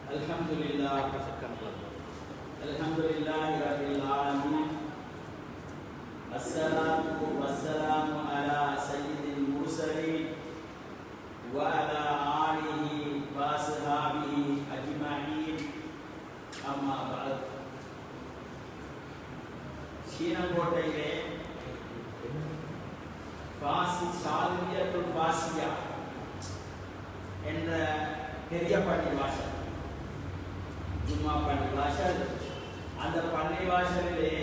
Alhamdulillah Rabbil Alamin. Assalatu wassalamu ala sayyidil mursalin wa ala alihi wa ashabihi ajma'in. Amma ba'd. சீனங்கோட்டையிலே சாதுரியத்துல் Fazia என்ற பெரிய பள்ளி வாசல், ஜும்மா பள்ளி வாசல். அந்த பள்ளி வாசலிலே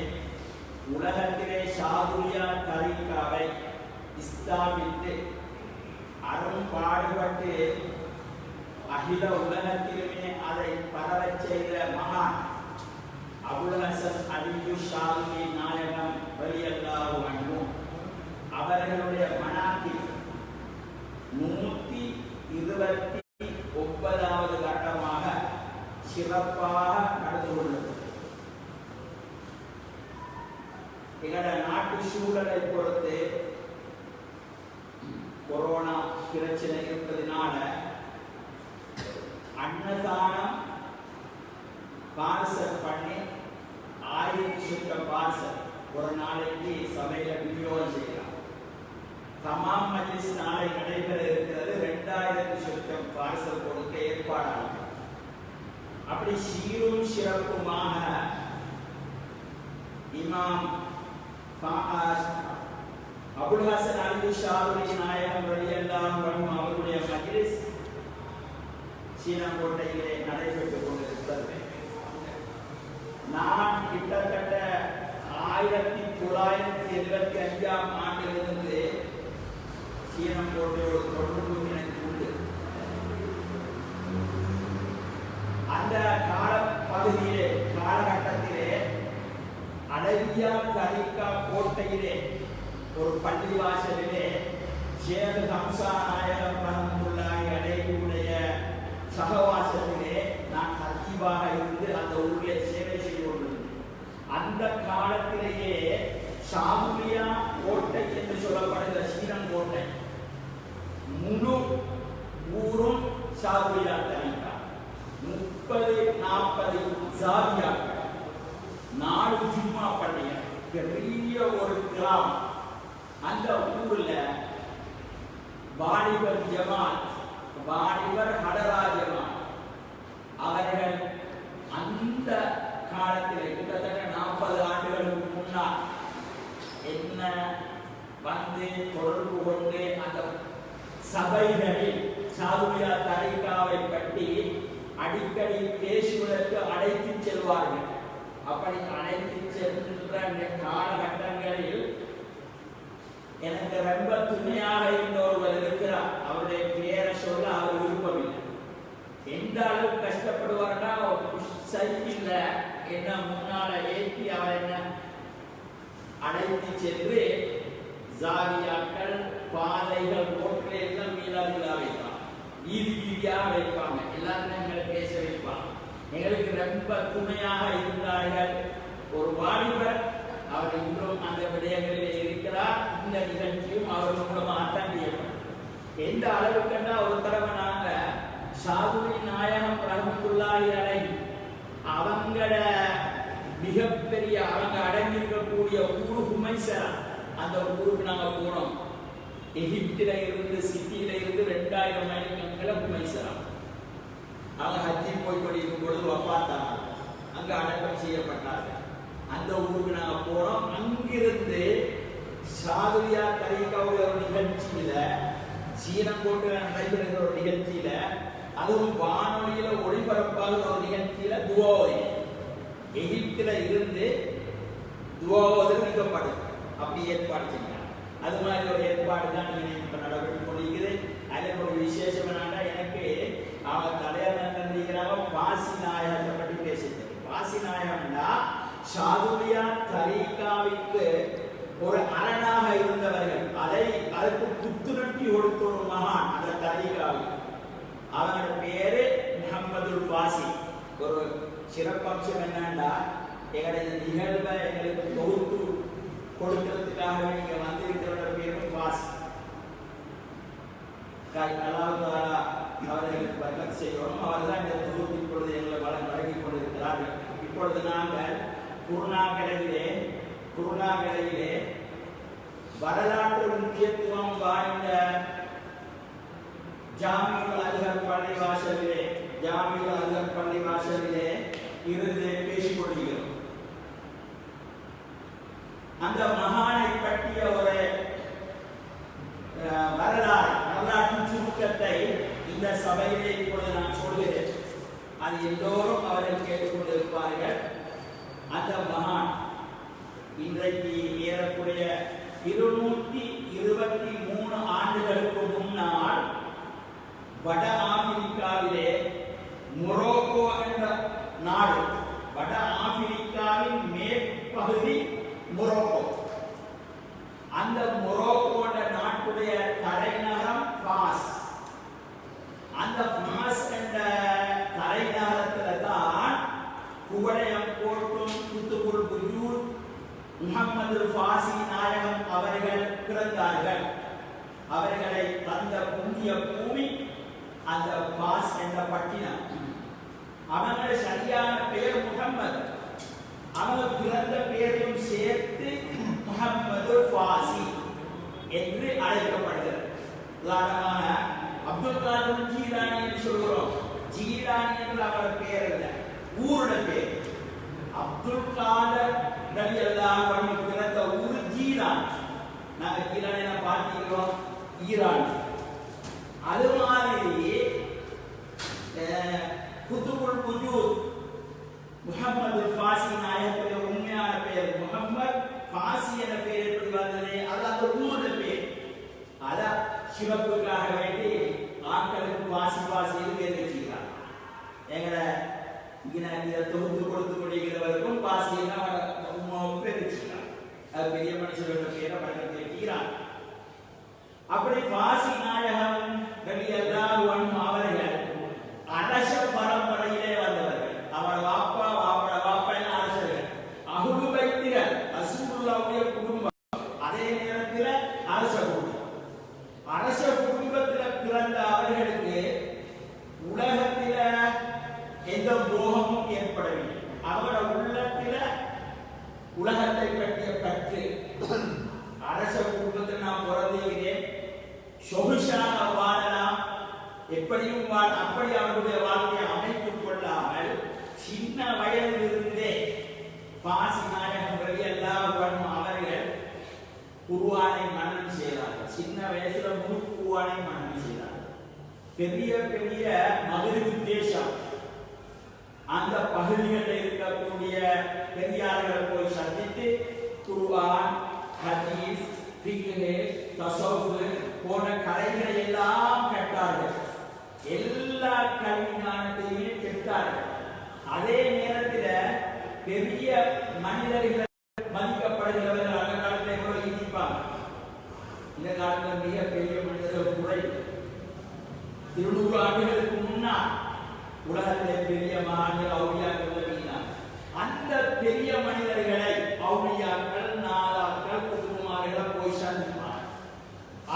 உலகத்திலே சாதுரியா தரீகாவை இஸ்லாமித்து அரும்பாடுபட்டு அகில உலகத்திலுமே அதை பரவச் செய்த மகான் அபுல் ஹசன் அலியு ஷாதுரி நாயகம் ரலியல்லாஹு அன்ஹு அவர்களுடைய மனாக்கில் 129வது கட்டமாக சிறப்பாக நடந்து கொண்டது. எங்களோட நாட்டு சூழலை பொறுத்து கொரோனா பிரச்சனை இருப்பதனால அன்னதானம் பார்சல் பண்ணி 1000 சுற்றம் பார்சல் ஒரு நாளைக்கு சபையில விநியோகம் செய்யலாம். தமாம் மஜ்லிஸ் நாளை நடைபெற இருக்கிறது. 2000 சுற்றம் பார்சல் கொடுக்க ஏற்பாடாகும். அப்படி சீரும் சிறப்புமாக இமாம் அபுல் ஹசன் அலி ஷாதுரி நாயகம் ரலியல்லாஹு அன்ஹு அவருடைய மஜ்லிஸ் சீனங்கோட்டையிலே நடைபெற்றுக் கொண்டிருக்கிறது. நான் கிட்டத்தட்ட 1975ஆம் ஆண்டிலிருந்து சீனங்கோட்டையோடு தொடர்பு எனக்கு உண்டு. அந்த காலகட்டத்திலே அழகியா தரிகா கோட்டையிலே ஒரு பள்ளி வாசலிலே ஷேக் ஹம்சா நாயகம் ரஹ்மத்துல்லாஹி அலைஹியுடைய சகவாசத்திலே நான் ஹத்தீபாக இருந்து அந்த ஊரிலே சேவை செய்து கொண்டிருந்தேன். அந்த காலத்திலேயே சாதுரியா கோட்டை என்று சொல்லப்படுகிற சீனங்கோட்டை முழு ஊரும் சாதுரியா தரிகா 30-40 ஜாதியாக்கள், 4 ஜும்மா பள்ளிகள், பெரிய ஒரு கிராமம். அந்த ஊர்ல வாலிபர் ஜமாத், வாலிபர் ஹடரா ஜமாத் அவர்கள் அந்த காலத்தில் கிட்டத்தட்ட 40 ஆண்டுகளுக்கு முன்னால் என்ன வந்து தொடர்பு கொண்டு அந்த சபைகளில் சாதுரியா தரிகாவை பற்றி அடிக்கடி பேசுவதற்கு அழைத்து செல்வார்கள். அப்படி அழைத்து சென்ற காலகட்டங்களில் எனக்கு ரொம்ப துணையாக இருந்த ஒருவர் இருக்கிறார். அவருடைய பேரை சொல்ல அவர் விருப்பமில்லை. எந்த அளவு கஷ்டப்படுவார்னா, சைக்கிள்ல என்ன முன்னால ஏற்றி அவர் என்ன அழைத்து சென்று ஜாவியாக்கள், பாதைகள், ரோட்கள் மீளாவிழா வைப்பாங்க, வீதியாக வைப்பாங்க, எல்லாருமே எங்களை பேச வைப்பாங்க. எங்களுக்கு ரொம்ப துணையாக இருந்தார்கள். ஒரு வாலிபர், அவர் இன்றும் அந்த விடயங்களில் இருக்கிறார். இந்த நிகழ்ச்சியும் அவர் மூலமாகத்தான் செய்யப்படும். எந்த அளவுக்குன்னா, ஒரு தடவை நாங்க சாதுரி நாயகம் ரஹ்மத்துல்லாஹி அலைஹி அவங்கள மிகப்பெரிய அவங்க அடங்கியிருக்கக்கூடிய ஊரு ஹுமைசரா, அந்த ஊருக்கு நாங்க போனோம். எகிப்தில இருந்து, சிட்டியில இருந்து 2000 மைலுக்கு ஹுமைசரா. அவங்க ஹஜ்ஜி போய் கொண்டிருக்கும் பொழுது வஃபாத்தாங்க, அங்க அடக்கம் செய்யப்பட்டாங்க. அந்த ஊருக்கு நாங்க போனோம். அங்கிருந்து சாதுரியா தரிகாவுடைய ஒரு நிகழ்ச்சியில, சீனங்கோட்டையில நடைபெறுகிற ஒரு நிகழ்ச்சியில, அதுவும் வானொலியில ஒளிபரப்பாக ஒரு நிகழ்ச்சியில துவாவை எகிப்தில இருந்து துவாவது நிகழ்ப்படுது. அப்படி ஏற்பாடு செஞ்சாங்க. அது மாதிரி ஒரு ஏற்பாடு தான் நீங்க இப்ப நடைபெற்று கொண்டிருக்குது. அதில் ஒரு விசேஷம் என்னன்னா, எனக்கு அவங்க தலைவர் நன்றிக்கிறாங்க பாசி நாயகத்தை பற்றி பேசுறது. பாசி நாயகம்னா சாதுரியா தரிகாவிற்கு ஒரு அரணாக இருந்தவர்கள். அதற்கு புத்துணர்ச்சி கொடுத்த ஒரு மகான் அந்த தரிகாவில். அவங்களோட பேரு முஹம்மதுல் பாசி. ஒரு சிறப்பம்சம் என்னன்னா, எங்களுடைய நிகழ்வை எங்களுக்கு தொகுத்து கொடுக்கிறதுக்காக நீங்க வந்திருக்கிறோட பேரும் பாசி. அல்லாஹ் அவர்களுக்கு பக்கத்து செய்கிறோம். அவர்தான் இந்த தொகுப்பு இப்பொழுது எங்களை வழங்கிக் கொண்டிருக்கிறார்கள். இப்பொழுது நாங்கள் குருநாகலையிலே வரலாற்று முக்கியத்துவம் வாய்ந்த ஜாமியுல் அஸ்ஹர் பள்ளிவாசலிலே இருந்து பேசிக் கொள்கிறோம். அந்த மகானை பற்றிய ஒரு வரலாற்று சுருக்கத்தை இந்த சபையிலே இப்பொழுது நான் சொல்கிறேன். அது எல்லோரும் அவர்கள் கேட்டுக்கொண்டிருப்பார்கள். அந்த மகான் இன்றைக்கு ஏறக்குறைய 223 ஆண்டுகளுக்கு முன்னால் வட ஆப்பிரிக்காவிலே மொரோக்கோ என்ற நாடு, வட ஆப்பிரிக்காவின் மேற்பகுதி மொரோக்கோ, அந்த மொரோக்கோ நாட்டுடைய தலைநகரம் பாஸ். அந்த பாஸ் என்ற தலைநகரத்தில் தான் குவளையம் போட்டும் குத்துபுல் புஜூத் முஹம்மது ஃபாசி நாயகம் அவர்கள் பிறந்தார்கள். அவர்களை தந்த புண்ணிய பூமி அந்த பாஸ் என்ற பட்டினம். அவங்கள சரியான பெயர் முகம்மது. அவங்க பிறந்த பெயரையும் சேர்த்து முஹம்மது ஃபாசி என்று அழைக்கப்படுகிறது. உதாரணமாக அப்துல் காதர் ஜீலானி என்று சொல்கிறோம். ஜீலானி என்று அவர் பெயர் இல்லை, ஊருடைய பெயர். அப்துல் காதர் ரலியல்லாஹு அன்ஹு பிறந்த ஊர் ஜீலான். நாங்கள் ஜீலானி பார்க்கிறோம், ஈரான். அது மாதிரி குத்துபுல் புஜூத் முஹம்மது ஃபாசி நாயகத்துடைய உண்மையான பெயர் முஹம்மது ஃபாசி என்ற பெயர் எப்படி வந்தது? அது அந்த ஊருடைய பெயர். அதான் சிவப்புக்காக வேண்டி ஆட்களுக்கு வாசி பேர் வச்சுக்கிறார். எங்களை இங்கே தொகுத்து கொடுத்து கொண்டிருக்கிறவருக்கும் பாசி பேர் வச்சுக்கிறார். அது பெரிய மனுஷர்களோட பேரை பழக்கத்தை வச்சுக்கிறார். அப்படி பாசி நாயகம் ரலியல்லாஹு அன்ஹு அவர்கள் அரச பரம்பரையிலே வந்தவர்கள். அவர் வாப்பா அரசர்கள், அஹ்லு பைத்திகள், ரசூலுல்லாஹ்வுடைய குடும்பம். அதே நேரத்தில் அரச குடும்பத்தில் பிறந்த அவர்களுக்கு உலகத்தில எந்த மோகமும் ஏற்படவில்லை. அவரோட உள்ளத்தில் உலகத்தை பற்றிய பற்று. அரச குடும்பத்தில் நான் பிறந்திருக்கிறேன், சொகுசாக வாழலாம், எப்படியும் அப்படி அவருடைய வாழ்க்கையை அமைத்துக் கொள்ளாமல் சின்ன வயதிலிருந்தே பாசி நாயகம் ரலியல்லாஹு அன்ஹு அவர்கள் குர்ஆனை மனனம் செய்தார்கள். சின்ன வயசுல முழு குர்ஆனை மனனம் செய்தார்கள். பெரிய பெரிய மகரிபு தேசம் அந்த பகுதிகளில் இருக்கக்கூடிய பெரியார்களை போய் சந்தித்து குர்ஆன், ஹதீஸ், ஃபிக்ஹ், தஸவ்வுஃப் போன்ற கலைகளை எல்லாம் கற்றார்கள். எல்லா கல்வி ஞானத்தையுமே பெற்றார்கள். அதே நேரத்தில் பெரிய மனிதர்கள் மதிக்கப்படுகிறவர்கள் அந்த காலத்தில் கூட இருப்பாங்க. இந்த காலத்தில் மிக பெரிய மனிதர்கள் குறை. 200 ஆண்டுகளுக்கு முன்னால் உலகத்தில் பெரிய மகான்கள் அவுலியாக்கள் இருந்தார். அந்த பெரிய மனிதர்களை அவுலியாக்கள், நாதாக்கள், குத்துமார்களை போய் சந்திப்பார்.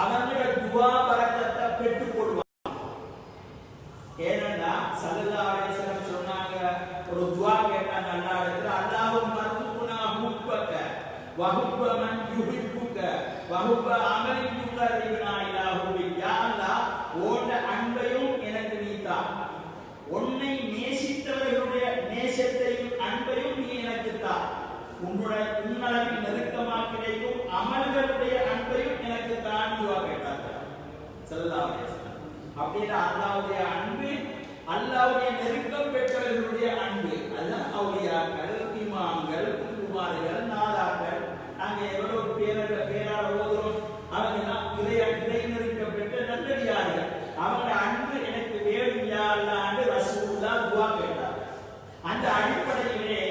அவங்களோட துவா பரக்கத்தை பெற்றுக் கொள்வார். ஏனென்றா ஸல்லல்லாஹு அலைஹி வஸல்லம் சொன்னாங்க, ஒரு துவா கேட்டாங்க அல்லாஹ்விடத்தில், அல்லாஹும்ம ர்ஸுக்னா ஹுப்பக வ ஹுப்ப மன் யுஹிப்புக வ ஹுப்ப அமலின் யுகர்ரிபுனா இலா ஹுப்பிக். யா அல்லாஹ், உன்னுடைய அன்பையும் எனக்கு நீ தா, உன்னை நேசித்தவர்களுடைய நேசத்தையும் அன்பையும் நீ எனக்கு தா, உன்னளவில் நெருக்கமாக கிடைக்கும் அமல்களுடைய அன்பையும் எனக்கு தான் துவா கேட்டார்கள் ஸல்லல்லாஹு அலைஹி வஸல்லம். அப்படின்னா அல்லாஹ்வுடைய அன்பு, அல்லாஹ்வுடைய நெருக்கம் பெற்றவர்களுடைய அன்பு, அதுதான் அவுலியாக்கள், இமாம்கள், குமார்கள், நாதாக்கள். நாங்க எவ்வளவு பேரால ஓதுறோம், அவங்க எல்லாம் இறை நெருக்கம் பெற்ற நல்லடியார்கள். அவங்க அன்பு எனக்கு வேணும் யா அல்லாஹ்னு ரசூலுல்லாஹ் துஆ கேட்டார். அந்த அடிப்படையிலே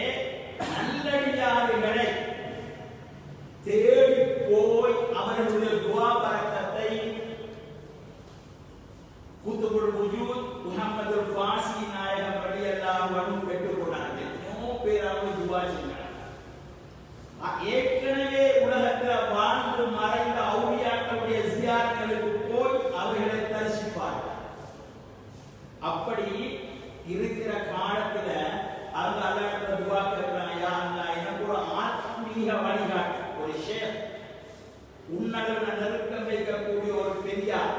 நல்லடியார்களை தேடி போய் அவர்களுடைய துஆ பரக்கத்தை குத்துபுல் புஜூத் முஹம்மது ஃபாசி நாயகம் ரலியல்லாஹு அன்ஹு பெற்றுக் கொண்டார்கள். எத்தனையோ பேர் அவங்க துஆ செஞ்சாங்க. ஏற்கனவே உலகத்தில் வாழ்ந்து மறைந்த அவுலியாக்களுடைய ஜியாரத்துகளுக்கு போய் அவர்களை தரிசிப்பார்கள். அப்படி இருக்கிற காலத்துல அவங்க அல்லாஹ்விட துஆ கேட்கிறாங்க, யா அல்லாஹ் எனக்கு ஒரு ஆத்மீக வழிகாட்டு, ஒரு ஷேக் உன்னதன நெருக்கம் வைக்கக்கூடிய ஒரு பெரியார்,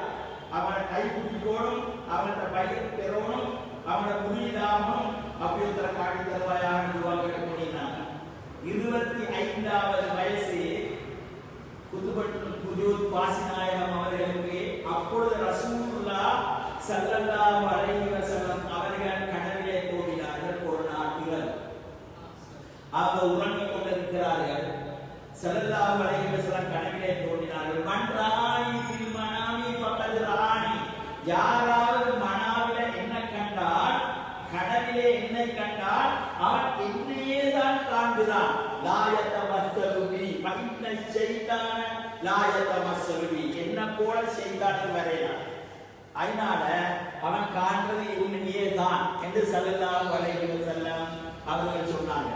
அவனை கைப்பிடிக்கணும், அவனோட பையன் பெறணும், அவனோட புனிதாகணும், அப்படிங்கிற காட்டி தருவாயாக துஆ கேட்கக்கூடினாங்க. 25வது வயசு குத்துபட்டுல் குஜூத் பாசிநாயகம் அவர்களுக்கு அப்பொழுது ரசூலுல்லாஹ் ஸல்லல்லாஹு அலைஹி வஸல்லம் அவர்கள் கனவிலே தோன்றினார்கள். ஒரு நாட்டில் அவங்க உறங்கிக் கொண்டிருக்கிறார்கள். ஸல்லல்லாஹு அலைஹி வஸல்லம் கனவிலே தோன்றினார்கள். மன் ரானி ஃபில் மனாமி ஃபகத் ரானி, யாராவது மனாவிலே என்ன கண்டால், கனவிலே என்னை கண்டால் அவன் என்னையே தான் காண்கிறான். லா யதமஸ்ஸலு பி ஃபஇன்ன ஷைத்தான லா யதமஸ்ஸலு பி, என்ன போல ஷைத்தான் வரையலாம், அதனால அவன் காண்றது உண்மையே தான் என்று ஸல்லல்லாஹு அலைஹி வஸல்லம் அவர்கள் சொன்னாங்க.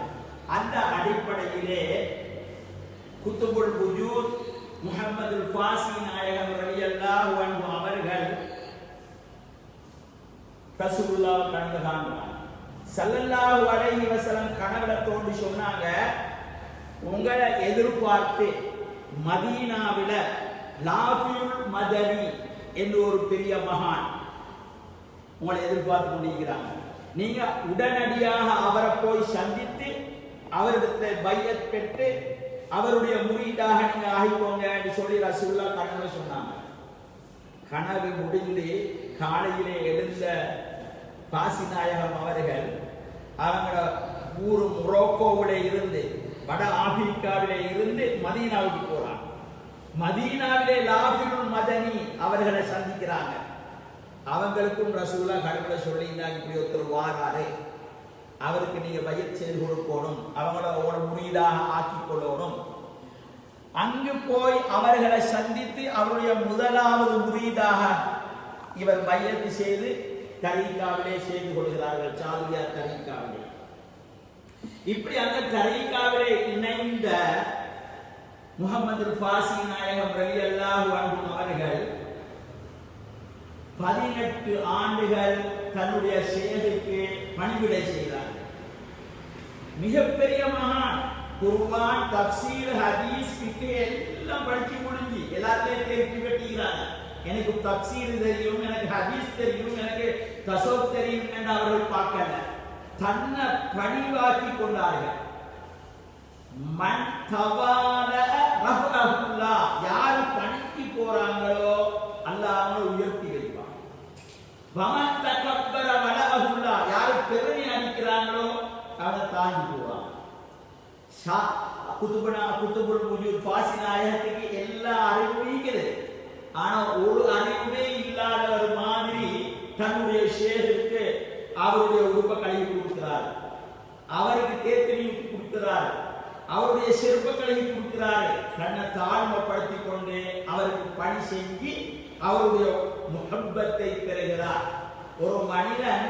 அந்த அடிப்படையிலே குத்துபுல் வஜூத் முஹம்மதுல் ஃபாசி நாயகம் ரலியல்லாஹு அன்ஹு அவர்கள் ரசூலுல்லாஹ் கண்டாங்க. ஸல்லல்லாஹு அலைஹி வஸல்லம் கனவுல தோண்டி சொன்னாங்க, உங்களை எதிர்பார்த்து மதீனாவில லாஃபியுல் மதனி என்று ஒரு பெரிய மகான் உங்களை எதிர்பார்த்து கொண்டிருக்கிறாங்க. நீங்க உடனடியாக அவரை போய் சந்தித்து அவரிடத்தில் பையத் பெற்று அவருடைய முரீதாக நீங்க ஆகிக்கோங்க என்று சொல்லி ரசூலுல்லாஹ் கனவுல சொன்னாங்க. கனவு முடிந்து காலையிலே எழுந்த பாசிநாயகம் அவர்கள் அவங்க ஊர் மொரோக்கோவிலே இருந்து வட ஆப்பிரிக்காவிலே இருந்து மதீனாவுக்கு போறாங்க. மதீனாவிலே லாஃபியுல் மதனி அவர்களை சந்திக்கிறாங்க. அவங்களுக்கும் ரசூலுல்லாஹ் கனவுல சொல்லி இப்படி ஒருத்தர் வாராரு, அவருக்கு நீங்க பையத் செய்து கொடுக்கணும், அவங்களோட முரீதாக ஆக்கிக் கொள்ளணும். அங்கு போய் அவர்களை சந்தித்து அவருடைய முதலாவது முரீதாக இவர் பையத்து செய்து தரீகாவிலே செய்து கொள்கிறார்கள், சாதுரியார் தரீகாவிலே. இப்படி அந்த தரீகாவிலே இணைந்த முஹம்மதுல் ஃபாசி நாயகம் ரலியல்லாஹு அன்ஹு அவர்கள் 18 ஆண்டுகள் தன்னுடைய ஷேகுக்கு பணிவிடை செய்தார். மிகப்பெரிய மகான், குர்ஆன், தஃப்சீர், ஹதீஸ், ஃபிக்ஹ் எல்லாம் படிச்சு முடிஞ்சு எல்லாத்தையும் தேர்ச்சி பெற்றுகிறார். எனக்கு தஃப்சீர் தெரியும், எனக்கு ஹதீஸ் தெரியும், எனக்கு தஸவ்வுஃப் தெரியும் என்று அவர்கள் பார்க்கல, தன்னை பணிவாக்கி கொண்டார்கள். மன் தவால ரஃபஅஹுல்லாஹ், யார் பணிக்கு போறாங்களோ அல்லாஹ் அவனை உயர்த்தி வைப்பான். வமன் தகப்பர வலஅஹுல்லாஹ், யார் பெருமை அடிக்கிறாங்களோ அவனை தாண்டி போவான். குத்துபுல் வஜூத் ஃபாசி நாயகத்துக்கு எல்லா அறிவும் இருக்குது, ஆனா ஒரு அறிவுமே இல்லாதவர் மாதிரி தன்னுடைய ஷேருக்கு அவருடைய உடுப்ப கழுவி கொடுக்கிறார், அவருக்கு தேர்தலி கொடுக்கிறார், அவருடைய செருப்ப கழுவி கொடுக்கிறார். தன்னை தாழ்மைப்படுத்தி கொண்டு அவருக்கு பணி செஞ்சு அவருடைய முஹப்பத்தை பெறுகிறார். ஒரு மனிதன்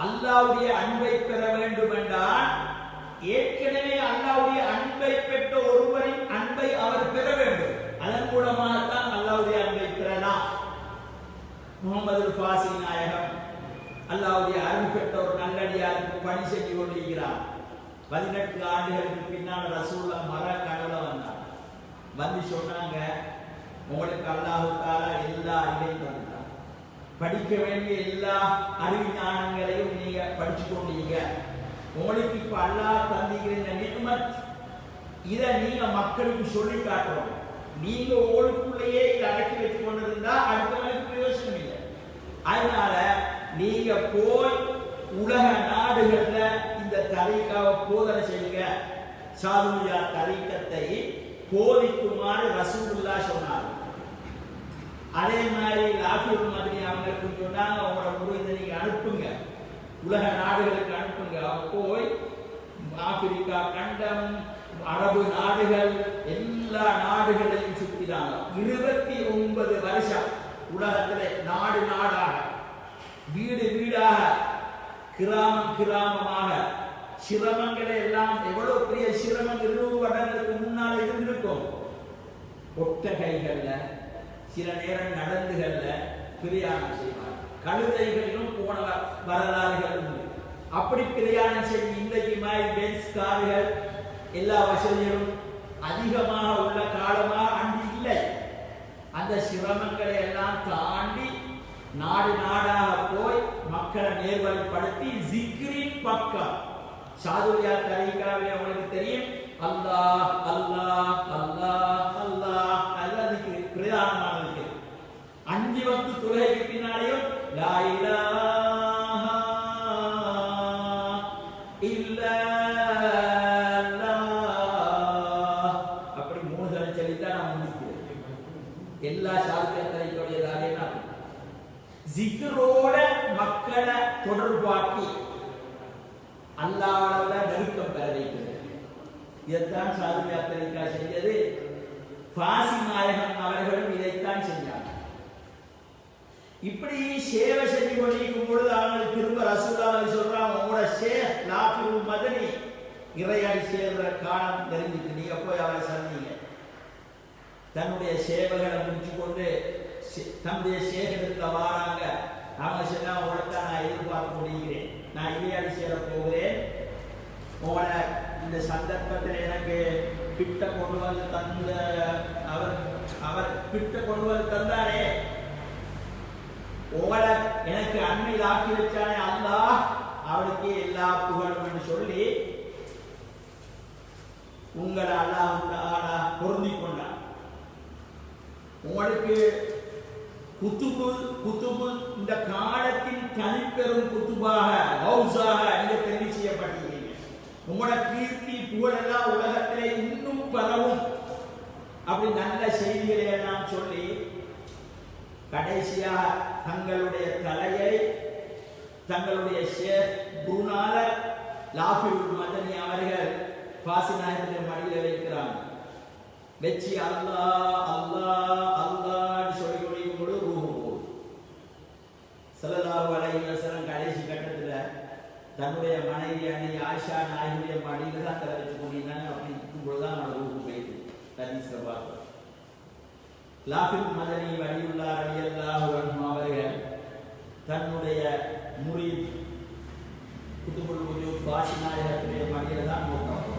அல்லாஹ்வுடைய அன்பை பெற வேண்டும் என்றால் ஏற்கனவே அல்லாஹ்வுடைய அன்பை பெற்ற ஒருவரின் அன்பை அவர் பெற வேண்டும். அதன் மூலமாகத்தான் அல்லாஹ்வுடைய அன்பை பெறலாம். முஹம்மதுல் ஃபாசி நாயகம் அல்லாஹ்வுடைய அருள் பெற்ற ஒரு நல்லடியாருக்கு பணி செஞ்சு கொண்டிருக்கிறார். 18 ஆண்டுகளுக்கு பின்னால் ரசூலுல்லாஹ் மர கனவுல வந்தார். வந்து சொன்னாங்க, உங்களுக்கு அல்லாஹ் தஆலா எல்லா அறிவையும் தந்தார், படிக்க வேண்டிய எல்லா அறிவிஞானங்களையும் நீங்க படிச்சு கொண்டீங்க, உங்களுக்கு இப்ப அல்லாஹ் தந்திருக்கிற நிஅமத் இதை நீங்க மக்களுக்கு சொல்லி காட்டணும். நீங்க உங்களுக்குள்ளேயே இதை அடக்கி வச்சு கொண்டிருந்தா அடுத்தவங்களுக்கு பிரயோஜனம் இல்லை. அதனால நீங்க போய் உலக நாடுகள்ல இந்த தரீகாவை போதனை செய்யுங்க, சாதுரியா தரீக்கத்தை போதிக்குமாறு ரசூலுல்லாஹ் சொன்னார். அதே மாதிரி லாஃபியுல் மதனி அவங்களுக்கு சொன்னாங்க, உங்களோட முறையை நீங்க அனுப்புங்க, உலக நாடுகளுக்கு அனுப்புங்க. போய் ஆப்பிரிக்கா கண்டம், அரபு நாடுகள், எல்லா நாடுகளையும் சுற்றினாங்க. 29 வருஷம் உலகத்திலே நாடு நாடாக, வீடு வீடாக, கிராமம் கிராமமாக, சிரமங்களை எல்லாம் எவ்வளவு பெரிய சிரமம் 20 வருடங்களுக்கு முன்னால் இருந்திருக்கும். ஒட்டகைகள்ல, சில நேரம் நடந்துகள்ல பிரயாணம் செய்வார், கழுதைகளிலும் போன வரலாறுகள் உண்டு. அப்படி பிரயாணம் செய்து இன்றைக்கு மாதிரி பென்ஸ் கார்கள் எல்லா வசதிகளும் அதிகமாக உள்ள காலமாக அன்று இல்லை. அந்த சிரமங்களை எல்லாம் தாண்டி நாடு நாடாக போய் மக்களை நேர்வழிப்படுத்தி ஜிக்ரின் பக்கம் சாதுரியா தரீகாவிலே உங்களுக்கு தெரியும், அல்லாஹ் அல்லாஹ் அல்லாஹ் அல்லாஹ் அதுக்கு பிரதானமானது. 5 வக்து தொழுகைக்கு பின்னாலேயும் லா இலாஹா இல்லல்லாஹ் அப்படி 3 தடவை சொல்லித்தான் நான் முடிக்கிறேன். எல்லா சாதுரியா தரீகாவுடையதாக ஜிக்ரோட மக்களை தொடர்பாக்கி அல்லாஹ்வோட நெருக்கம் பெற வைக்கிறது. இதைத்தான் சாதுரியா தரீகா செஞ்சது. ஃபாசி நாயகம் அவர்களும் இதைத்தான் செஞ்சாங்க. இப்படி சேவை செஞ்சு கொண்டிருக்கும் பொழுது அவங்களுக்கு திரும்ப ரசூலுல்லாஹி சொல்றாங்க, உங்களோட ஷேக் லாஃபில் மதனி இறையாடி சேர்ற காலம் தெரிஞ்சுட்டு நீங்க போய் அவரை சந்திங்க. தன்னுடைய சேவைகளை முடிச்சு கொண்டு தன்னுடைய சேகரத்தில் வாராங்க. அவங்க சொன்னா உங்களைத்தான் நான் எதிர்பார்த்து முடிகிறேன், நான் இறையாடி சேர போகிறேன். உங்களை இந்த சந்தர்ப்பத்தில் எனக்கு கிட்ட கொண்டு வந்து தந்த அவர் கிட்ட கொண்டு வந்து தந்தாரே, உங்களை எனக்கு அண்மையில் ஆக்கி வச்சானே அல்லாஹ், அவனுக்கு எல்லா புகழும் என்று சொல்லி உங்களை அல்லாஹ் பொருந்தி கொண்டான். உங்களுக்கு குத்துபு இந்த காலத்தின் தனிப்பெரும் குத்துபாக ஹவுஸாக நீங்க தெரிவு செய்யப்பட்டிருக்கீங்க. உங்களோட கீர்த்தி புகழெல்லாம் உலகத்திலே இன்னும் பரவும். அப்படி நல்ல செய்திகளை எல்லாம் சொல்லி கடைசியாக தங்களுடைய தலையை தங்களுடைய ஷேக் குருநாதர் லாஃபில் மதனி அவர்கள் ஃபாசி நாயகத்தின் மடியில் வைக்கிறாங்க. வெச்சி அல்லாஹ் அல்லாஹ் அல்லாஹ் சொல்லி கொண்டிருக்கும் பொழுது ரூஹு போகுது. ஸல்லல்லாஹு அலைஹி வஸல்லம் கடைசி கட்டத்தில் தன்னுடைய மனைவி ஆயிஷா நாயகியுடைய மடியில் தான் தலை வச்சு கொண்டிருந்தாங்க. அப்படி இருக்கும் பொழுதுதான் அவனோட ரூஹு போயிடுது. ஹதீஸ்ல பார்க்கிறோம். லாஃபில் மதனி வலியுல்லாஹ் ரலியல்லாஹு அன்ஹு அவர்கள் தன்னுடைய முரீத் குதுபுல் வஜூத் ஃபாசி நாயகத்துடைய மடியில் தான் போட்டாங்க.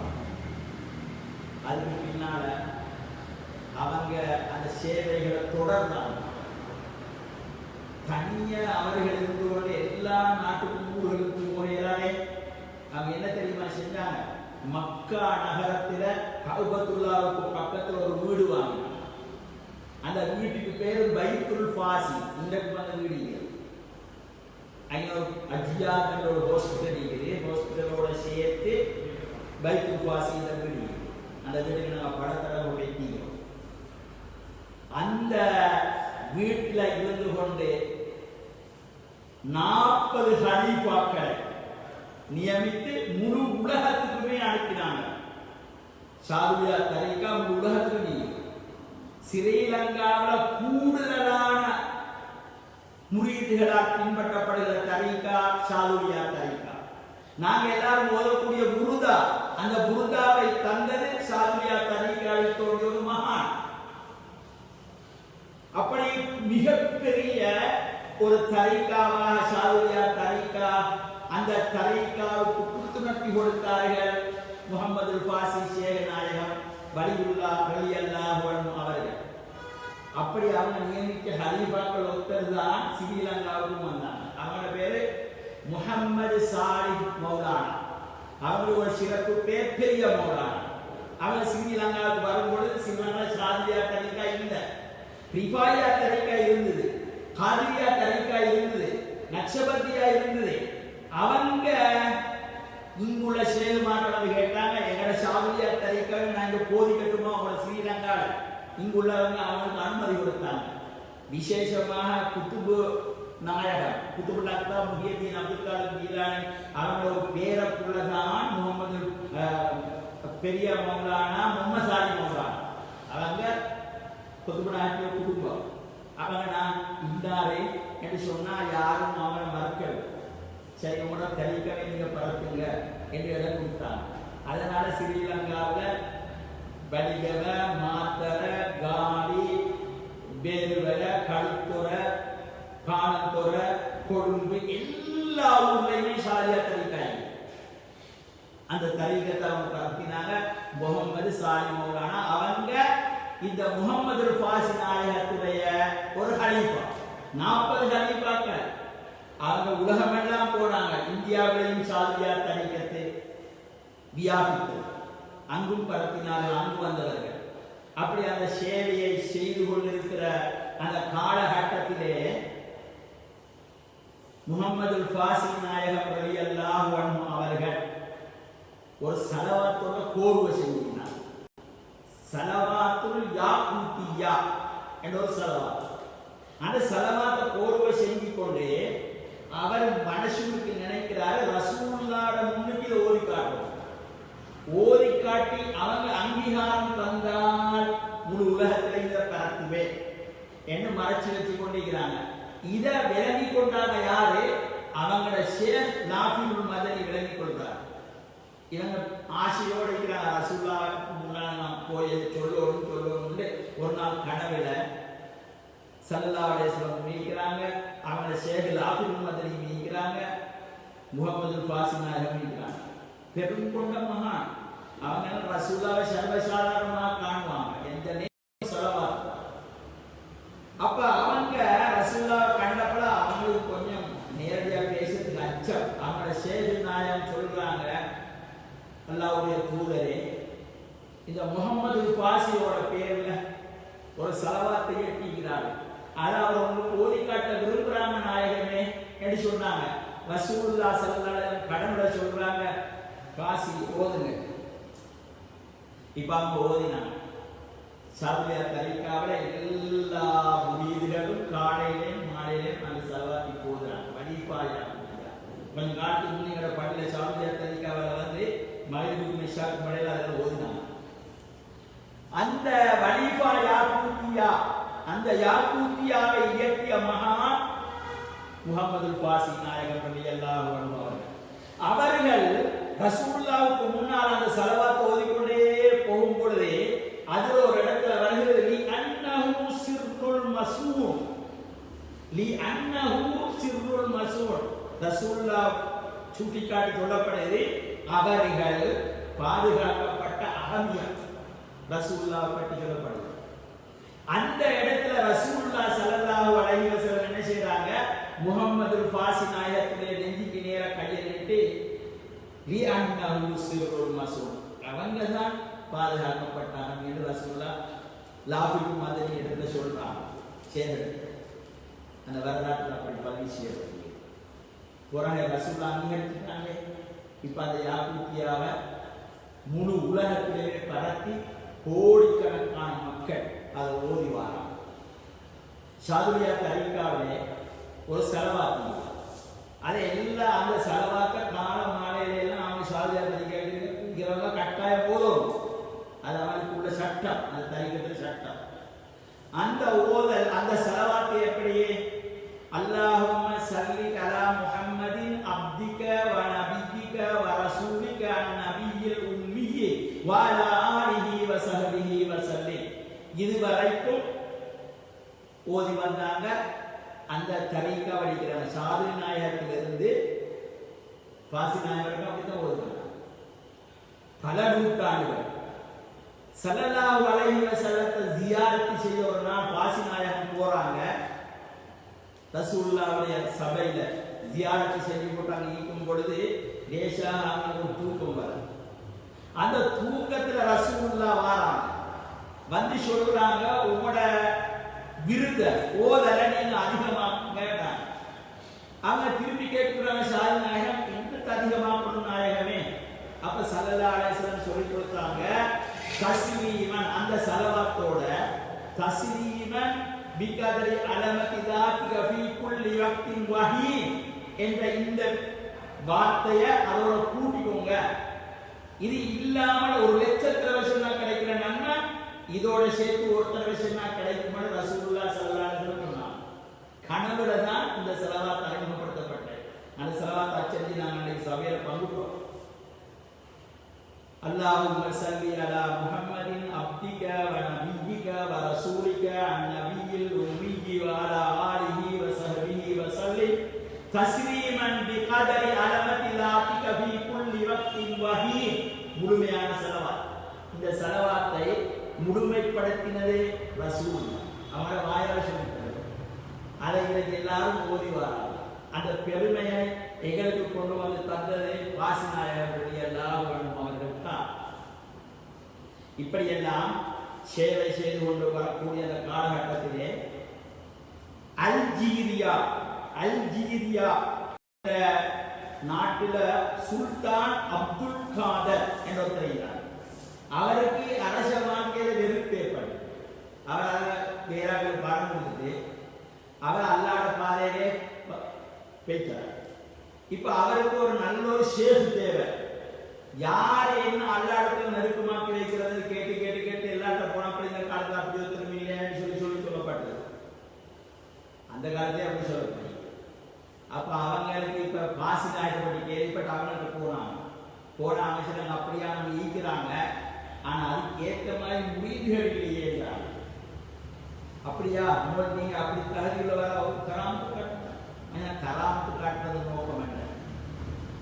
அதுக்கு பின்னால அவங்க அந்த சேவைகளை தொடர்ந்தாங்க. தனியா அவர்கள் இருந்து கொண்டு எல்லா நாட்டுக்கும் ஊர்களுக்கும் போகிறாரே. அவங்க என்ன தெரியுமா செஞ்சாங்க, மக்கா நகரத்துல கஅபத்துல்லாஹ்வுக்கு பக்கத்துல ஒரு வீடு வாங்கினாங்க. அந்த வீட்டுக்கு பேரு பைத்துல் ஃபாசி. இன்றைக்கு வந்த வீடு இல்லை. அங்கே ஒரு அஜியாத் என்ற ஒரு ஹாஸ்பிட்டல் இருக்குது. ஹாஸ்பிட்டலோட சேர்த்து பைத்துல் ஃபாசி இந்த வீடு. அந்த வீட்டுக்கு நாங்கள் படத்தடவை வைத்தீங்க. அந்த வீட்டில் இருந்து கொண்டு 40 ஹலீஃபாக்களை நியமித்து முழு உலகத்துக்குமே அனுப்பினாங்க. சாதுரியா தரீகா முழு உலகத்துக்கு நீ ஸ்ரீலங்காவில் கூடுதலான முரீதுகளால் பின்பற்றப்படுகிற தரீகா சாதுரியா தரீகா. நாங்க எல்லாரும் ஓதக்கூடிய புருதா, அந்த புருதாவை தந்தது சாதுரியா தரீகாவில் தோன்றிய ஒரு மகான். அப்படி மிகப்பெரிய ஒரு தரீகாவாக சாதுரியா தரீகா, அந்த தரீகாவுக்கு புத்துணர்ச்சி கொடுத்தார்கள் முகமது ஃபாசி ஷேக் நாயகம் வலியுல்லாஹ் ரலியல்லாஹு அன்ஹு அவர்கள். அப்படி அவங்க நியமித்த ஹலீஃபாக்கள் ஒருத்தர் தான் ஸ்ரீலங்காவுக்கும் வந்தாங்க. அவங்களோட பேரு முஹம்மது சாலிஹ் மௌலானா. அவங்களுக்கு ஒரு சிறப்பு பேர் பெரிய மௌலானா. அவங்க ஸ்ரீலங்காவுக்கு வரும்பொழுது ஸ்ரீலங்கா சாதுரியா தரீகா இல்லை, ரிஃபாயா தரீகா இருந்தது, காதிரியா தரீகா இருந்தது, நக்ஷபந்தியா இருந்தது. அவங்க இங்குள்ள சேகுமார்கள் கேட்டாங்க, எங்களோட சாதுரியா தரீகாவை நாங்கள் போதிக்கட்டுமா அவங்களோட ஸ்ரீலங்காவில்? இங்குள்ளவங்க அவங்களுக்கு அனுமதி கொடுத்தாங்க. விசேஷமாக குத்துபு நாயகம் குத்துபுல் அக்தாப் முஹியத்தீன் அப்துல் காதிர் ஜீலானி அவங்களோட பேர புள்ளதான் முகமது பெரிய மௌலானா முஹம்மது சாலி மௌலானா. அவங்க குத்துபு நாயகத்தின் குடும்பம். அவங்க நான் இந்தாரே என்று சொன்னா யாரும் அவங்களை மறுக்கல. சரி, உங்களோட தரீகாவை நீங்க பரப்புங்க என்று இடம் கொடுத்தாங்க. அதனால ஸ்ரீலங்காவில் வலிகவ மாத்தர காலி பேருவர கழுத்துற காணத்துற கொழும்பு எல்லா ஊர்லயுமே ஷாரியா தரீகா. அந்த தரீகத்தை அவங்க பரப்பினாங்க. முகமது சாலி மௌலானா அவங்க இந்த முகமது ஃபாசி நாயகத்துடைய ஒரு ஹலீஃபா, 40 ஹலீஃபாக்கள் அவங்க உலகமெல்லாம் போனாங்க. இந்தியாவிலையும் ஷாரியா தரீகத்தை வியாபித்தது, அங்கும் பரப்பினார்கள், அங்கு வந்தவர்கள். அப்படி அந்த சேவையை செய்து கொண்டிருக்கிற அந்த காலகட்டத்திலே முகமது ஃபாசி நாயகம் ரலியல்லாஹு அன்ஹு அவர்கள் ஒரு சலவாத்தோட கோர்வை செஞ்சிருந்தார். சலவாத்துல் யாக்கூத்தியா என்ற ஒரு சலவாத். அந்த சலவாத்தை கோர்வை செஞ்சு கொண்டு அவர் மனசுக்கு நினைக்கிறாரு, ரசூலுல்லாஹ் முன்னுக்கு ஓதி காட்டுவோம், ஓதி காட்டி அவங்க அங்கீகாரம் தந்தால் முழு உலகத்தில் இதை பரத்துவேன் என்று மறைச்சு வச்சு கொண்டிருக்கிறாங்க. இதை விலகி கொண்டாங்க யாரு? அவங்களோட ஷேக் நாஃபிஉல் மதனி விலகி கொள்றார். இவங்க ஆசையோடு இருக்கிறாங்க, ரசூலுல்லாஹ் முன்னாள் நான் போய் சொல்லணும் ஒரு நாள் கனவுல ஸல்லல்லாஹு அலைஹி வஸல்லம் மீக்கிறாங்க, அவங்களோட ஷேக் நாஃபிஉல் மதனி மீக்கிறாங்க, முகமது ஃபாசி நாயகம் மீக்கிறாங்க. பெரும் கொண்ட மகான் அவங்க ரசூலுல்லாஹ்வை சர்வசாதாரணமாக காணுவாங்க. எந்த நேரம் ஸலவாத். அப்ப அவங்க ரசூலுல்லாஹ்வை கண்டப்பட அவங்களுக்கு கொஞ்சம் நேரடியாக பேசுறதுக்கு அச்சம். அவங்களோட ஷேக் நாயகம் சொல்றாங்க, அல்லாஹ்வுடைய தூதரே, இந்த முகமது ஃபாசியோட பேர்ல ஒரு ஸலவாத்தை ஏற்றிக்கிறார், அதை அவர் உங்களுக்கு ஓதி காட்ட விரும்புறாங்க நாயகமே என்று சொன்னாங்க. ரசூலுல்லாஹ் ஸல்லல்லாஹு அலைஹி வஸல்லம் கடவுளை சொல்றாங்க, காசி ஓதுங்க. இப்ப அவங்க ஓதினாங்க. ஷாரியா தரீகாவில எல்லா முரீதுகளும் காலையிலேயும் மாலையிலேயும் அந்த சலவாத்தி போதுறாங்க. வலிஃபாயா கொஞ்சம் காலத்துக்கு முன்னியோட பள்ளியில ஷாரியா தரீகாவில வந்து மகரிபுக்கு இஷாக்கு மலையில அதில் ஓதினாங்க. அந்த வலிஃபா யாக்கூத்தியா, அந்த யாக்கூத்தியாவை இயற்றிய மகான் முகமது ஃபாசி நாயகம் ரலியல்லாஹு அன்ஹு அவர்கள் ரசூலுல்லாஹ்வுக்கு முன்னால் அந்த ஸலவாத் ஓதிக்கொண்டே போகும் பொழுது அதில் ஒரு இடத்துல வருகிறது, லி அன்னஹு சிர்ருல் மஸ்மூன், லி அன்னஹு சிர்ருல் மஸ்மூன். ரசூலுல்லாஹ் சுட்டிக்காட்டி சொல்லப்படுது, அவர்கள் பாதுகாக்கப்பட்ட அகமியம் ரசூலுல்லாஹ் பற்றி சொல்லப்படுது. அந்த இடத்துல ரசூலுல்லாஹ் ஸல்லல்லாஹு அலைஹி வஸல்லம் என்ன செய்றாங்க, முகமது ஃபாசி நாயகத்திலே நெஞ்சுக்கு நேர கையை நீட்டி லி அன்னஹு சிர்ருல் மஸ்மூன், அவங்க தான் பாதுகாக்கப்பட்டாங்க என்று ரசூலுல்லாஹ் லாஃபில் மதனி இடத்துல சொல்றாங்க. சரி, அந்த வரலாற்றில் அப்படி பதிவு செய்யப்படுது. புறணை ரசூலுல்லாஹ் அங்கீகரிச்சுட்டாங்க. இப்ப அந்த யாக்கூத்தியாவை முழு உலகத்திலே பரப்பி கோடிக்கணக்கான மக்கள் அதை ஓதி வாராங்க. ஷாரியா தரீகாவிலே ஒரு ஸலவாத், அதை எல்லாம் அந்த ஸலவாத்தை கால மாலையில எல்லாம் அவங்க ஷாரியா தரீகா கட்டாயம் போதும். அது அவனுக்கு உள்ள சட்டம், அந்த தரீகத்தில் சட்டம். அந்த ஓதல் அந்த ஸலவாத்தை எப்படி, அல்லாஹும்ம ஸல்லி அலா முஹம்மதின் அப்திக வ நபியிக வ ரசூலிக அன்-நபியில் உம்மி வ அலா ஆலிஹி வ ஸஹ்பிஹி வ ஸல்லிம், இதுவரைக்கும் ஓதி வந்தாங்க. அந்த தரீகா வடிக்கிறாங்க. ஷாதிரி நாயகத்திலிருந்து ஃபாசி நாயகருக்கு அப்படித்தான் ஓதுறாங்க. பல நூற்றாண்டுகள் ஸல்லல்லாஹு அலைஹி வஸல்லத்தை ஜியாரத்து செய்ய ஒரு நாள் ஃபாசி நாயகம் போறாங்க. ரசூலுல்லாஹ்வுடைய சபையில ஜியாரத்து செஞ்சு போட்டாங்க. இருக்கும் பொழுது லேசாக அவங்களுக்கு தூக்கம் வரும். அந்த தூக்கத்துல ரசூலுல்லாஹ் வாராங்க, வந்து சொல்றாங்க, உங்களோட விருத ஓதலை நீங்க அதிகமாக்குங்க. அவங்க திருப்பி கேட்கிறாங்க, ஷாரி நாயகம் என்னக்கு அதிகமாக்கணும் நாயகமே? அப்ப ஸல்லல்லாஹு அலைஹி வஸல்லம் சொல்லி கொடுத்தாங்க, தஸ்லீமன், அந்த ஸலவாத்தோட தஸ்லீமன் பிகதரி அலமதி தாத்திக ஃபீ குல்லி வக்தின் வஹீன் என்ற இந்த வார்த்தையை அதோட கூட்டிக்கோங்க. இது இல்லாமல் ஒரு லட்சத்தடவை சொன்னா கிடைக்கிற நன்மை இதோட சேர்த்து ஒரு தடவை சொன்னா கிடைக்கும். ரசூலுல்லாஹ் ஸல்லல்லாஹு அலைஹி வஸல்லம் சொன்னாங்க. கனவுல தான் இந்த ஸலவாத் அறிமுகப்படுத்தப்பட்டது. அந்த ஸலவாத் அச்சடி நாங்கள் அன்றைக்கு சபையில பங்குட்டோம். அல்லாஹும்ம ஸல்லி அலா முஹம்மதின் அப்திக வ நபியிக வ ரசூலிக அன்-நபியில் உம்மி வ அலா ஆலிஹி வ ஸஹ்பிஹி வ ஸல்லிம் தஸ்லீமன் பிகதரி அலமத்திலாத்திக ஃபீ குல்லி வக்தின் வஹீன். முழுமையான ஸலவாத். இந்த ஸலவாத்தை முழுமைப்படுத்தினதே ரசூல். அவரை வாயால் சொல்லிட்டார். அதை இன்றைக்கு எல்லாரும் ஓதி வராங்க. அந்த பெருமையை எங்களுக்கு கொண்டு வந்து தந்தது வாசிநாயகர் எல்லாம் அவர்கள் தான். இப்படியெல்லாம் சேவை செய்து கொண்டு வரக்கூடிய அந்த காலகட்டத்திலே அல்ஜீரியா நாட்டில் சுல்தான் அப்துல் காதர் என்ற ஒருத்தர், அவருக்கு அரச வாழ்க்கையில் வெறுப்பு ஏற்படும். அவர் வேறாக பணம் கொடுத்துட்டு அவர் அல்லாத பாதையிலே பேச்சார். இப்ப அவருக்கு ஒரு நல்ல ஒரு ஷேஃப் தேவை. யார் என்ன அல்லாடத்தில் நெருக்கமாக்கி வைக்கிறது கேட்டு கேட்டு கேட்டு எல்லாத்த போனப்படி இந்த காலத்தில் அப்படி ஒருத்தரும் இல்லைன்னு சொல்லி சொல்லி சொல்லப்பட்டது. அந்த காலத்தே அப்படி சொல்லப்பட்டது. அப்ப அவங்களுக்கு இப்ப பாசி நாயக்கப்படி கேள்விப்பட்டு அவங்களுக்கு போனாங்க சில அப்படியா நம்ம ஈக்கிறாங்க. ஆனா அதுக்கு ஏற்ற மாதிரி முடிவுகள் இல்லையே. அப்படியா உங்களுக்கு நீங்க அப்படி தகுதியில் வர கராமத்து காட்டணும். கராமத்து காட்டுறது நோக்கம் என்ன?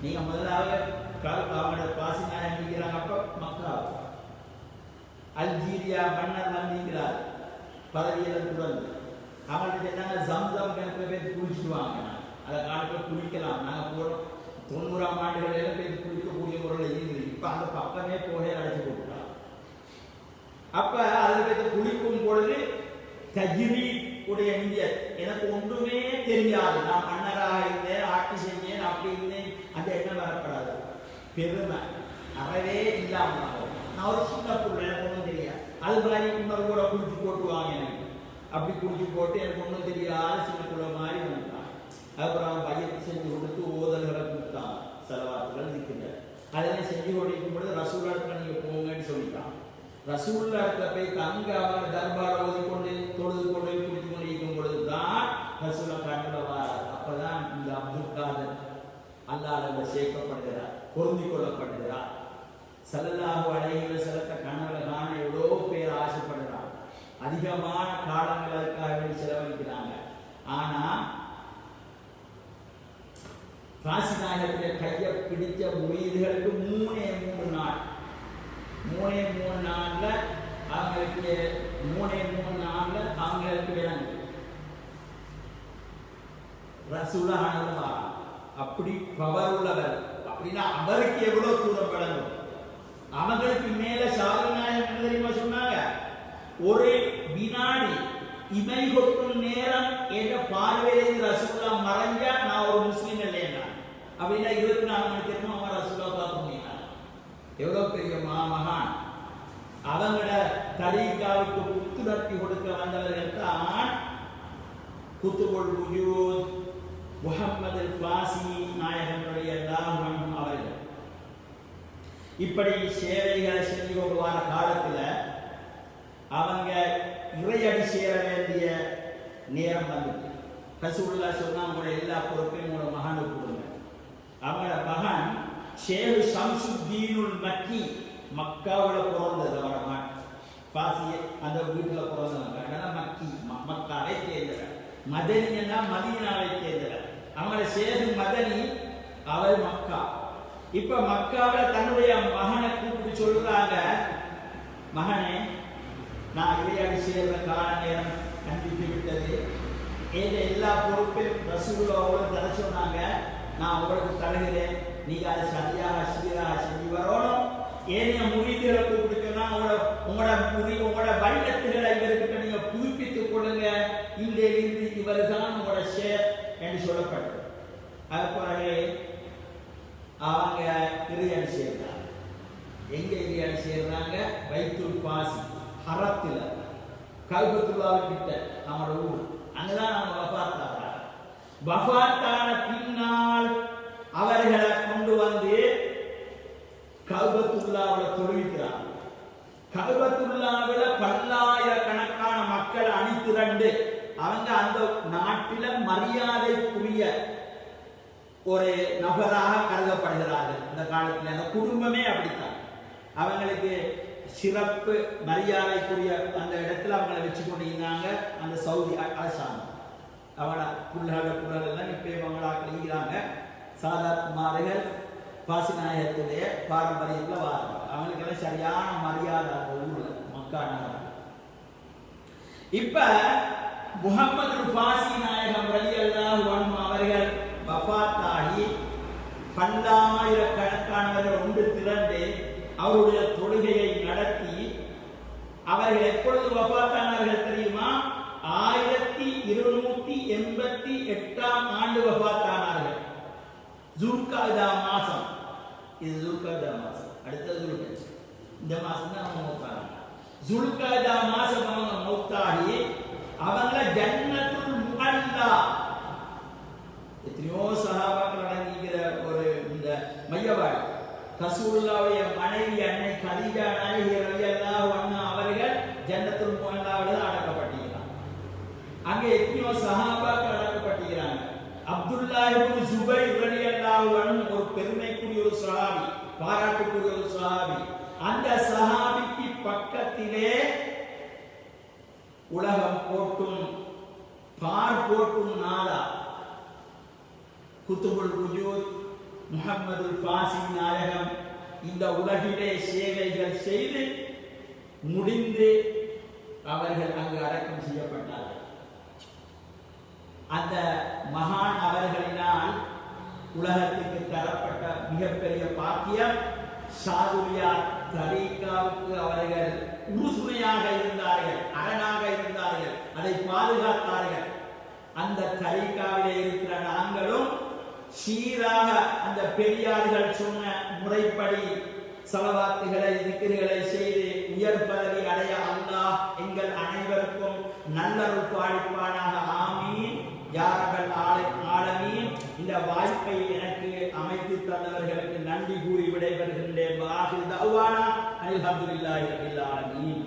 நீங்க முதலாவது அவங்களோட பாசி நாயம் நீக்கிறாங்க. அப்ப மக்கா அல்ஜீரியா மன்னர் வந்திருக்கிறார் பதவியில துறந்து. அவங்கள்ட்ட என்னங்க ஜம்சம் கிணத்துல போய் குளிச்சுடுவாங்க. அதை காலத்தில் குளிக்கலாம். நாங்கள் போகிறோம் 90ஆம் ஆண்டுகளில் போய் குளிக்கக்கூடிய முறையில் இருந்தது. இப்போ அந்த பக்கமே போகே அழைச்சி போட்டுட்டாங்க. அப்போ அதில் போய் குளிக்கும் பொழுது தஜிரி உடைய நீர் எனக்கு ஒன்றுமே தெரியாது. நான் மன்னராக இருந்தேன், ஆட்சி செஞ்சேன், அப்படி இருந்தேன். அந்த எண்ணம் வரப்படாது. பெருமை அறவே இல்லாமல் நான் ஒரு சின்ன பொருள் எனக்கு ஒன்றும் தெரியாது. அது மாதிரி இன்னொரு கூட குளிச்சு போட்டுவாங்க. எனக்கு அப்படி குளிச்சு போட்டு எனக்கு ஒன்றும் தெரியாது சின்ன பிள்ளை மாதிரி வந்துட்டான். அப்புறம் பையத்தை செஞ்சு கொடுத்து ஓதல்களை கொடுத்தான். செலவாத்துகள் இருக்கின்ற அதெல்லாம் செஞ்சு கொண்டிருக்கும் பொழுது ரசூல் இடத்துல நீங்க போங்கன்னு சொல்லிட்டான். ரசூல் இடத்துல போய் தங்க அவங்க தர்பார ஓதிக்கொண்டு தொழுது கொண்டு குடித்து கொண்டு இருக்கும் பொழுதுதான் ரசூலை கண்ணுல வாரார். அப்பதான் இந்த அப்துல் காதர் அல்லாஹ்விட சேர்க்கப்படுகிறார், பொருந்தி கொள்ளப்படுகிறார். ஸல்லல்லாஹு அலைஹி வஸல்லம் கனவுல காண எவ்வளோ பேர் ஆசைப்படுறாங்க. அதிகமான காலங்களுக்காக செலவழிக்கிறாங்க. ஆனா காசிநாயகத்துடைய கையை பிடிச்ச முயல்களுக்கு 3 நாள் அவங்களுக்கு 3 நாள்ல அவங்களுக்கு விளங்கு ரசூலுல்லாஹ் அப்படி பவர் உள்ளவர். அப்படின்னா அவருக்கு எவ்வளவு தூரம் விளங்கும். அவங்களுக்கு மேல ஷாருநாயகம் என்ன தெரியுமா சொன்னாங்க? ஒரு வினாடி இமை கொட்டும் நேரம் என்ற பார்வையிலிருந்து ரசூலுல்லாஹ் மறைஞ்சா நான் ஒரு முஸ்லீம் இல்லையா அப்படின்னா 24 மணி நேரமும் அவன் ரசூலுல்லாஹ் பார்க்க முடியாது. எவ்வளவு பெரிய மகான். அவங்களோட தரீகாவுக்கு புத்துணர்ச்சி கொடுக்க வந்தவர்கள் தான் குத்துபுல் வஜூத் முஹம்மது ஃபாசி நாயகம் ரலியல்லாஹு அன்ஹு அவர்கள். இப்படி சேவைகளை செஞ்சு கொண்டு வர காலத்தில் அவங்க இறையடி சேர வேண்டிய நேரம் வந்துட்டு ரசூலுல்லாஹ் சொன்னா உங்களோட எல்லா பொறுப்பையும் உங்களோட மகனுக்கு கொடுங்க. அவங்களோட மகன் ஷேஹ் ஷம்சுத்தீனுல் மக்கி மக்காவில் பிறந்தது. அவரோட மகன் பாசிய அந்த வீட்டில் பிறந்தவங்க. அதனால மக்கி மக்காவை சேர்ந்தவர். மதனின்னா மதீனாவை சேர்ந்தவர். அவங்களோட ஷேஹ் மதனி அவர் மக்கா. இப்ப மக்காவில் தன்னுடைய மகனை கூப்பிட்டு சொல்றாங்க, மகனே நான் இறையடி சேர்ந்த கால நேரம் கண்டித்து விட்டது. எல்லா பொறுப்பையும் ரசூலுல்லாஹ் தர சொன்னாங்க. நான் உங்களுக்கு தருகிறேன். நீங்க அதை சரியாக சீராக செஞ்சு வரணும். ஏனைய முறிவுகளை கூப்பிட்டுன்னா உங்களோட வழிகட்டுகளை இவர்கிட்ட நீங்க புதுப்பித்துக் கொள்ளுங்க. இன்றையிலிருந்து இவர் தான் உங்களோட ஷேர் என்று சொல்லப்பட்டது. அது பிறகு அவங்க இறையடி சேர்ந்தாங்க. எங்க இறையடி சேர்றாங்க? பைத்துல் பாசி ஹரத்தில் கல்பத்துல்லாவிட்ட நம்மளோட ஊர். அங்கதான் அவங்க வஃபாத்தாங்க. வஃபாத்தான பின்னால் அவர்களை கொண்டு வந்து கல்பத்துல்லாவில் தொழுவிக்கிறாங்க. கல்பத்துல்லாவில் பல்லாயிரக்கணக்கான மக்கள் அணிதிரண்டு அவங்க அந்த நாட்டில மரியாதைக்குரிய ஒரு நபராக கருதப்படுகிறார்கள். அந்த காலத்தில் அந்த குடும்பமே அப்படித்தான். அவங்களுக்கு சிறப்பு மரியாதைக்குரிய அந்த இடத்துல அவங்களை வச்சு கொண்டிருந்தாங்க அந்த சவுதி அரசாங்கம். அவளை புள்ளகள் எல்லாம் இப்போ அவங்களாக்கள் ஈகிறாங்க. சாதாத் குமார்கள் பாசிநாயகத்துடைய பாரம்பரியத்தில் வாரம் அவங்களுக்கெல்லாம் சரியான மரியாதை அந்த ஊரில் மக்கான. இப்ப முகமது பாசி நாயகம் ரலியல்லாஹு அன்ஹு அவர்கள் வஃபாத்தாகி பல்லாயிரக்கணக்கானவர்கள் ஒன்று திரண்டு அவருடைய தொழுகையை நடத்தி அவர்கள் எப்பொழுது வஃபாத்தானார்கள் தெரியுமா? 1288 ஆண்டு வஃபாத்தானார்கள். ஜுல்காதா மாசம். இது ஜுல்காதா மாசம். அடுத்தது ஜுல்கஜ். இந்த மாசம் தான் அவங்க மௌத்தானாங்க. ஜுல்காதா மாசம் அவங்க மௌத்தாகி அவங்கள ஜன்னத்துல் முஅல்லா எத்தனையோ சஹாபாக்கள் அடங்கிக்கிற ஒரு இந்த மையவாடி ரசூலுல்லாஹ்வுடைய மனைவி அன்னை கதீஜா நாயகி ரலியல்லாஹு அன்ஹா அவர்கள் ஜன்னத்துல் முஅல்லாவில் அடக்கப்பட்டிருக்கிறாங்க. அங்கே எத்தனையோ சஹாபாக்கள் அடக்கப்பட்டிருக்கிறாங்க. அப்துல்லாஹ் இப்னு ஜுபைர் ரலியல்லாஹு அன்ஹு ஒரு பெருமைக்குரிய ஒரு சஹாபி, பாராட்டுக்குரிய ஒரு சஹாபி. அந்த சஹாபிக்கு பக்கத்திலே உலகம் போட்டும் பார் போட்டும் நாளா குத்துபுல் வஜூத் முஹம்மது பாசி நாயகம் இந்த உலகிலே சேவைகள் செய்து முடிந்து அவர்கள் அங்கு அடக்கம் செய்யப்பட்டார்கள். அந்த மகான் அவர்களினால் உலகத்துக்கு தரப்பட்ட மிகப்பெரிய பாக்கியம் ஷாதுலியா தரீகாவுக்கு அவர்கள் உறுதுணையாக இருந்தார்கள், அரணாக இருந்தார்கள், அதை பாதுகாத்தார்கள். அந்த தரீகாவிலே இருக்கிற நாங்களும் சீராக அந்த பெரியார்கள் சொன்ன முறைப்படி ஸலவாத்துகளை திக்ருகளை செய்து உயர் பதவி அடைய அல்லாஹ் எங்கள் அனைவருக்கும் நல்லருள் பாலிப்பானாக. ஆமீன் யா ரப்பல் ஆலமீன். இந்த வாய்ப்பை எனக்கு அமைத்து தந்தவர்களுக்கு நன்றி கூறி விடைபெறுகின்றேன். வாஹிர் தஅவானா அல்ஹம்துலில்லாஹி ரப்பில் ஆலமீன்.